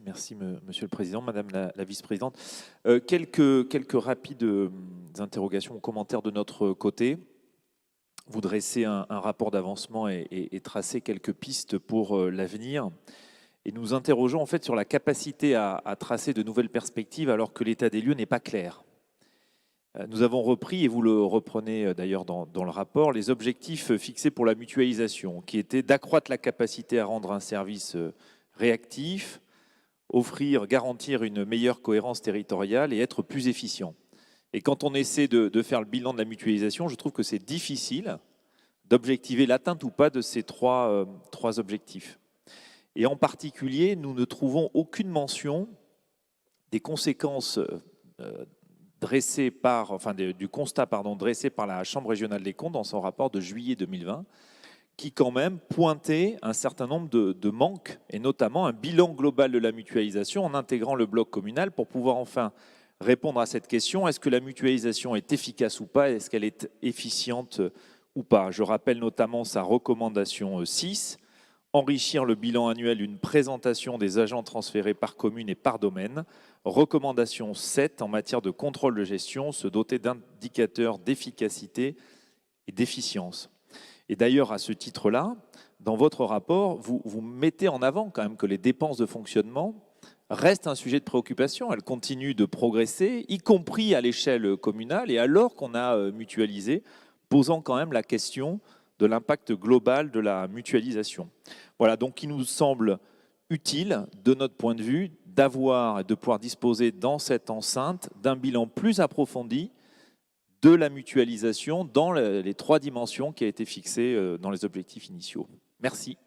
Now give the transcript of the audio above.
Merci Monsieur le Président, Madame la Vice-Présidente. Quelques rapides interrogations ou commentaires de notre côté. Vous dressez un rapport d'avancement et tracez quelques pistes pour l'avenir. Et nous interrogeons en fait sur la capacité à tracer de nouvelles perspectives alors que l'état des lieux n'est pas clair. Nous avons repris, et vous le reprenez d'ailleurs dans le rapport, les objectifs fixés pour la mutualisation, qui étaient d'accroître la capacité à rendre un service réactif, garantir une meilleure cohérence territoriale et être plus efficient. Et quand on essaie de faire le bilan de la mutualisation, je trouve que c'est difficile d'objectiver l'atteinte ou pas de ces trois objectifs. Et en particulier, nous ne trouvons aucune mention des conséquences du constat dressé par la Chambre régionale des comptes dans son rapport de juillet 2020, qui quand même pointait un certain nombre de manques, et notamment un bilan global de la mutualisation en intégrant le bloc communal pour pouvoir enfin répondre à cette question, est-ce que la mutualisation est efficace ou pas, est-ce qu'elle est efficiente ou pas. Je rappelle notamment sa recommandation 6, enrichir le bilan annuel d'une présentation des agents transférés par commune et par domaine. Recommandation 7, en matière de contrôle de gestion, se doter d'indicateurs d'efficacité et d'efficience. Et d'ailleurs, à ce titre-là, dans votre rapport, vous mettez en avant quand même que les dépenses de fonctionnement restent un sujet de préoccupation. Elles continuent de progresser, y compris à l'échelle communale, et alors qu'on a mutualisé, posant quand même la question de l'impact global de la mutualisation. Voilà, donc il nous semble utile, de notre point de vue, de pouvoir disposer dans cette enceinte d'un bilan plus approfondi de la mutualisation dans les trois dimensions qui a été fixées dans les objectifs initiaux. Merci.